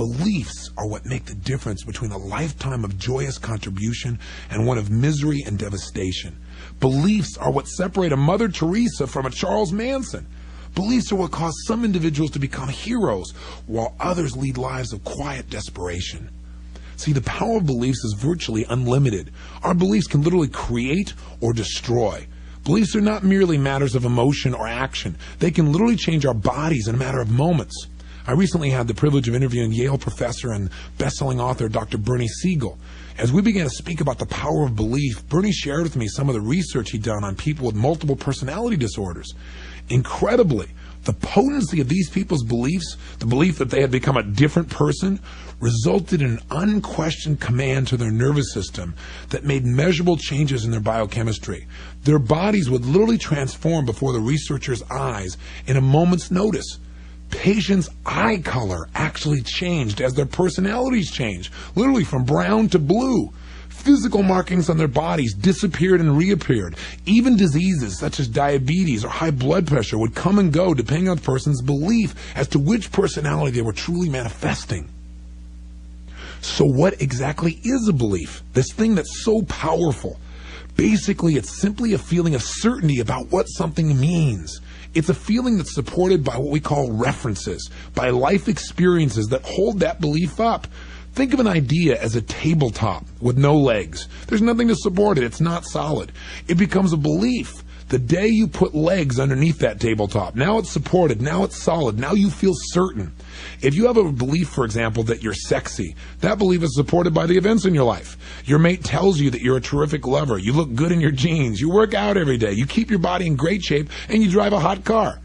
beliefs are what make the difference between a lifetime of joyous contribution and one of misery and devastation. Beliefs are what separate a Mother Teresa from a Charles Manson. Beliefs are what cause some individuals to become heroes, while others lead lives of quiet desperation. See, the power of beliefs is virtually unlimited. Our beliefs can literally create or destroy. Beliefs are not merely matters of emotion or action. They can literally change our bodies in a matter of moments. I recently had the privilege of interviewing Yale professor and best-selling author Dr. Bernie Siegel. As we began to speak about the power of belief, Bernie shared with me some of the research he'd done on people with multiple personality disorders. Incredibly, the potency of these people's beliefs, the belief that they had become a different person, resulted in an unquestioned command to their nervous system that made measurable changes in their biochemistry. Their bodies would literally transform before the researchers' eyes in a moment's notice. Patients' eye color actually changed as their personalities changed, literally from brown to blue. Physical markings on their bodies disappeared and reappeared. Even diseases such as diabetes or high blood pressure would come and go depending on the person's belief as to which personality they were truly manifesting. So what exactly is a belief? This thing that's so powerful. Basically, it's simply a feeling of certainty about what something means. It's a feeling that's supported by what we call references, by life experiences that hold that belief up. Think of an idea as a tabletop with no legs. There's nothing to support it. It's not solid. It becomes a belief the day you put legs underneath that tabletop. Now it's supported. Now it's solid. Now you feel certain. If you have a belief, for example, that you're sexy, that belief is supported by the events in your life. Your mate tells you that you're a terrific lover. You look good in your jeans. You work out every day. You keep your body in great shape, and you drive a hot car.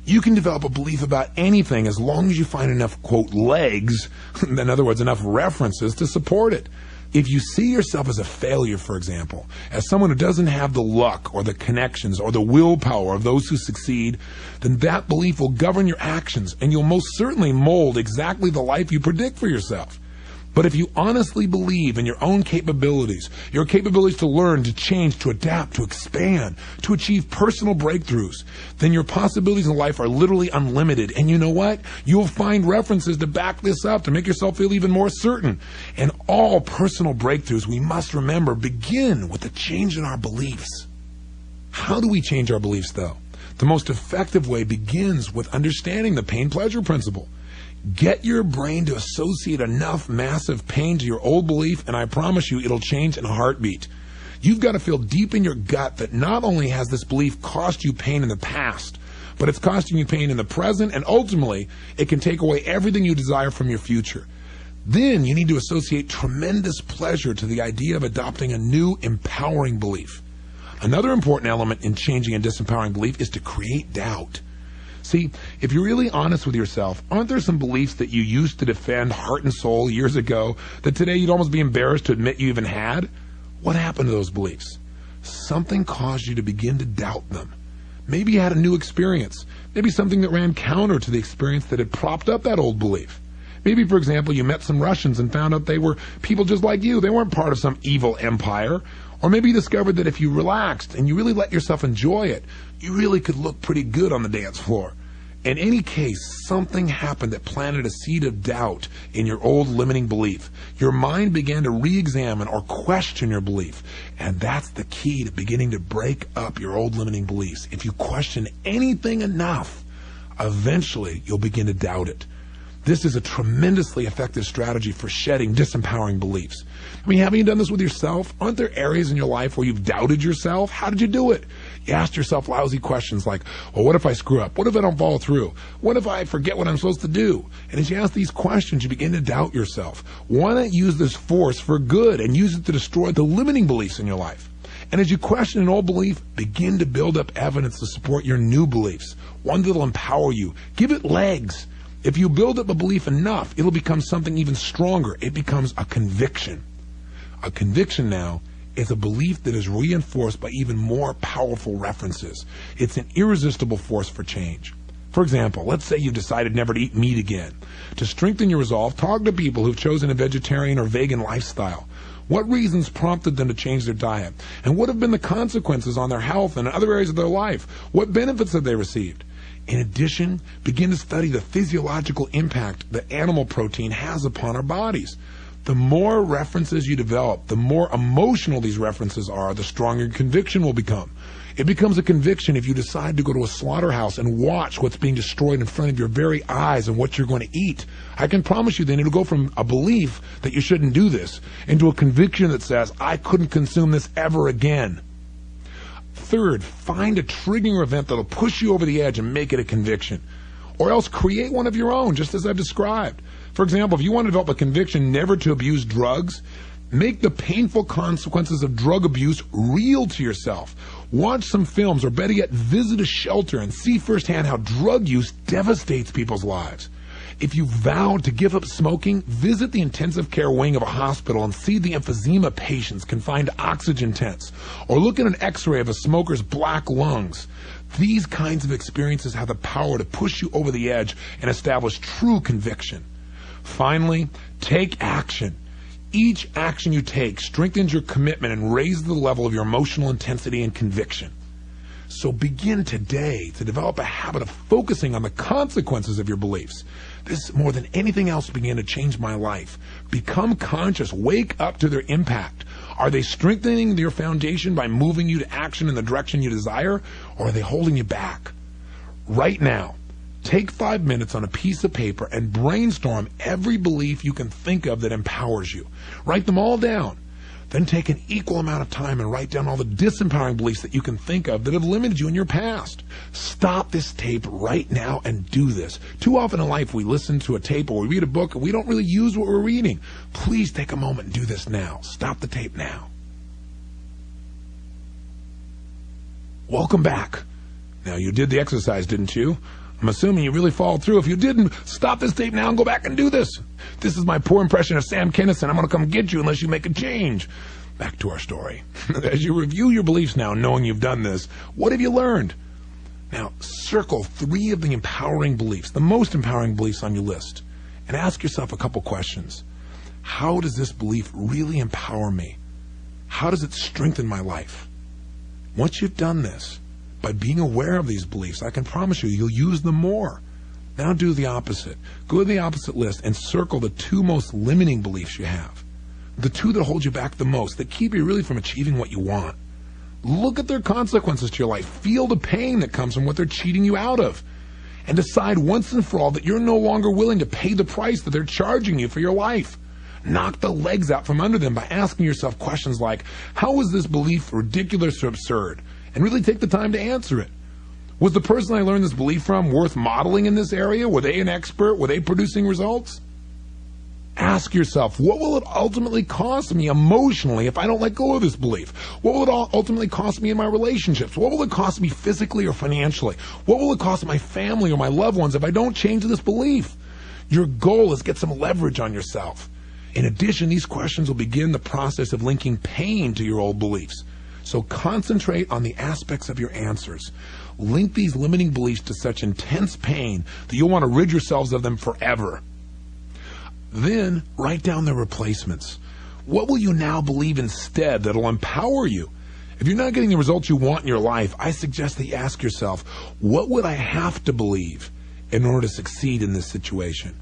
You can develop a belief about anything as long as you find enough, quote, legs, in other words, enough references to support it. If you see yourself as a failure, for example, as someone who doesn't have the luck or the connections or the willpower of those who succeed, then that belief will govern your actions, and you'll most certainly mold exactly the life you predict for yourself. But if you honestly believe in your own capabilities, your capabilities to learn, to change, to adapt, to expand, to achieve personal breakthroughs, then your possibilities in life are literally unlimited. And you know what? You'll find references to back this up, to make yourself feel even more certain. And all personal breakthroughs, we must remember, begin with a change in our beliefs. How do we change our beliefs, though? The most effective way begins with understanding the pain-pleasure principle. Get your brain to associate enough massive pain to your old belief, and I promise you it'll change in a heartbeat. You've got to feel deep in your gut that not only has this belief cost you pain in the past, but it's costing you pain in the present, and ultimately it can take away everything you desire from your future. Then you need to associate tremendous pleasure to the idea of adopting a new, empowering belief. Another important element in changing a disempowering belief is to create doubt. See, if you're really honest with yourself, aren't there some beliefs that you used to defend heart and soul years ago that today you'd almost be embarrassed to admit you even had? What happened to those beliefs? Something caused you to begin to doubt them. Maybe you had a new experience. Maybe something that ran counter to the experience that had propped up that old belief. Maybe, for example, you met some Russians and found out they were people just like you. They weren't part of some evil empire. Or maybe you discovered that if you relaxed and you really let yourself enjoy it, you really could look pretty good on the dance floor. In any case, something happened that planted a seed of doubt in your old limiting belief. Your mind began to re-examine or question your belief. And that's the key to beginning to break up your old limiting beliefs. If you question anything enough, eventually you'll begin to doubt it. This is a tremendously effective strategy for shedding disempowering beliefs. I mean, haven't you done this with yourself? Aren't there areas in your life where you've doubted yourself? How did you do it? You asked yourself lousy questions like, well, what if I screw up? What if I don't follow through? What if I forget what I'm supposed to do? And as you ask these questions, you begin to doubt yourself. Why not use this force for good and use it to destroy the limiting beliefs in your life? And as you question an old belief, begin to build up evidence to support your new beliefs, one that'll empower you. Give it legs. If you build up a belief enough, it'll become something even stronger. It becomes a conviction. A conviction now is a belief that is reinforced by even more powerful references. It's an irresistible force for change. For example, let's say you've decided never to eat meat again. To strengthen your resolve, talk to people who've chosen a vegetarian or vegan lifestyle. What reasons prompted them to change their diet? And what have been the consequences on their health and other areas of their life? What benefits have they received? In addition, begin to study the physiological impact that animal protein has upon our bodies. The more references you develop, the more emotional these references are, the stronger your conviction will become. It becomes a conviction if you decide to go to a slaughterhouse and watch what's being destroyed in front of your very eyes and what you're going to eat. I can promise you then it'll go from a belief that you shouldn't do this into a conviction that says, I couldn't consume this ever again. Third, find a triggering event that'll push you over the edge and make it a conviction. Or else create one of your own, just as I've described. For example, if you want to develop a conviction never to abuse drugs, make the painful consequences of drug abuse real to yourself. Watch some films, or better yet, visit a shelter and see firsthand how drug use devastates people's lives. If you vowed to give up smoking, visit the intensive care wing of a hospital and see the emphysema patients confined to oxygen tents, or look at an x-ray of a smoker's black lungs. These kinds of experiences have the power to push you over the edge and establish true conviction. Finally, take action. Each action you take strengthens your commitment and raises the level of your emotional intensity and conviction. So begin today to develop a habit of focusing on the consequences of your beliefs. This, more than anything else, began to change my life. Become conscious. Wake up to their impact. Are they strengthening your foundation by moving you to action in the direction you desire, or are they holding you back? Right now, take 5 minutes on a piece of paper and brainstorm every belief you can think of that empowers you. Write them all down. Then take an equal amount of time and write down all the disempowering beliefs that you can think of that have limited you in your past. Stop this tape right now and do this. Too often in life we listen to a tape or we read a book and we don't really use what we're reading. Please take a moment and do this now. Stop the tape now. Welcome back. Now, you did the exercise, didn't you? I'm assuming you really followed through. If you didn't, stop this tape now and go back and do this. This is my poor impression of Sam Kinison. I'm going to come get you unless you make a change. Back to our story. As you review your beliefs now, knowing you've done this, what have you learned? Now, circle 3 of the empowering beliefs, the most empowering beliefs on your list, and ask yourself a couple questions. How does this belief really empower me? How does it strengthen my life? Once you've done this, by being aware of these beliefs, I can promise you, you'll use them more. Now do the opposite. Go to the opposite list and circle the 2 most limiting beliefs you have. The 2 that hold you back the most, that keep you really from achieving what you want. Look at their consequences to your life. Feel the pain that comes from what they're cheating you out of. And decide once and for all that you're no longer willing to pay the price that they're charging you for your life. Knock the legs out from under them by asking yourself questions like, how is this belief ridiculous or absurd? And really take the time to answer it. Was the person I learned this belief from worth modeling in this area? Were they an expert? Were they producing results? Ask yourself, what will it ultimately cost me emotionally if I don't let go of this belief? What will it ultimately cost me in my relationships? What will it cost me physically or financially? What will it cost my family or my loved ones if I don't change this belief? Your goal is to get some leverage on yourself. In addition, these questions will begin the process of linking pain to your old beliefs. So concentrate on the aspects of your answers. Link these limiting beliefs to such intense pain that you'll want to rid yourselves of them forever. Then write down their replacements. What will you now believe instead that'll empower you? If you're not getting the results you want in your life, I suggest that you ask yourself, what would I have to believe in order to succeed in this situation?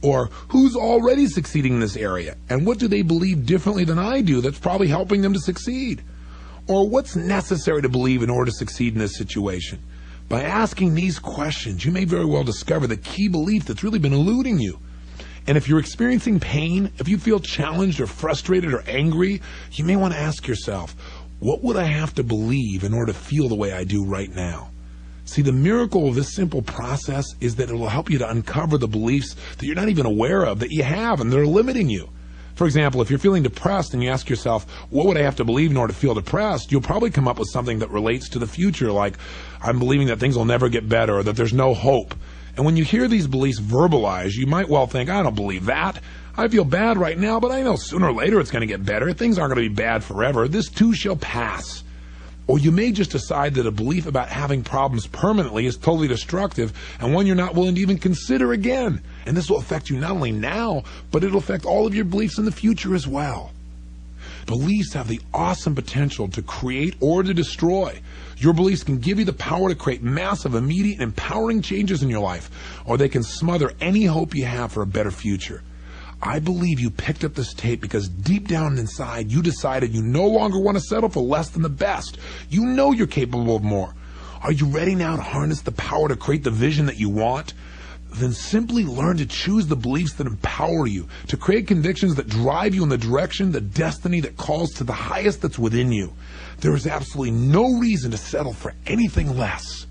Or who's already succeeding in this area? And what do they believe differently than I do that's probably helping them to succeed? Or what's necessary to believe in order to succeed in this situation? By asking these questions, you may very well discover the key belief that's really been eluding you. And if you're experiencing pain, if you feel challenged or frustrated or angry, you may want to ask yourself, what would I have to believe in order to feel the way I do right now? See, the miracle of this simple process is that it will help you to uncover the beliefs that you're not even aware of that you have and they're limiting you. For example, if you're feeling depressed and you ask yourself, what would I have to believe in order to feel depressed? You'll probably come up with something that relates to the future, like, I'm believing that things will never get better or that there's no hope. And when you hear these beliefs verbalized, you might well think, I don't believe that. I feel bad right now, but I know sooner or later it's going to get better. Things aren't going to be bad forever. This too shall pass. Or you may just decide that a belief about having problems permanently is totally destructive and one you're not willing to even consider again. And this will affect you not only now, but it'll affect all of your beliefs in the future as well. Beliefs have the awesome potential to create or to destroy. Your beliefs can give you the power to create massive, immediate, empowering changes in your life, or they can smother any hope you have for a better future. I believe you picked up this tape because deep down inside you decided you no longer want to settle for less than the best. You know you're capable of more. Are you ready now to harness the power to create the vision that you want? Then simply learn to choose the beliefs that empower you, to create convictions that drive you in the direction, the destiny that calls to the highest that's within you. There is absolutely no reason to settle for anything less.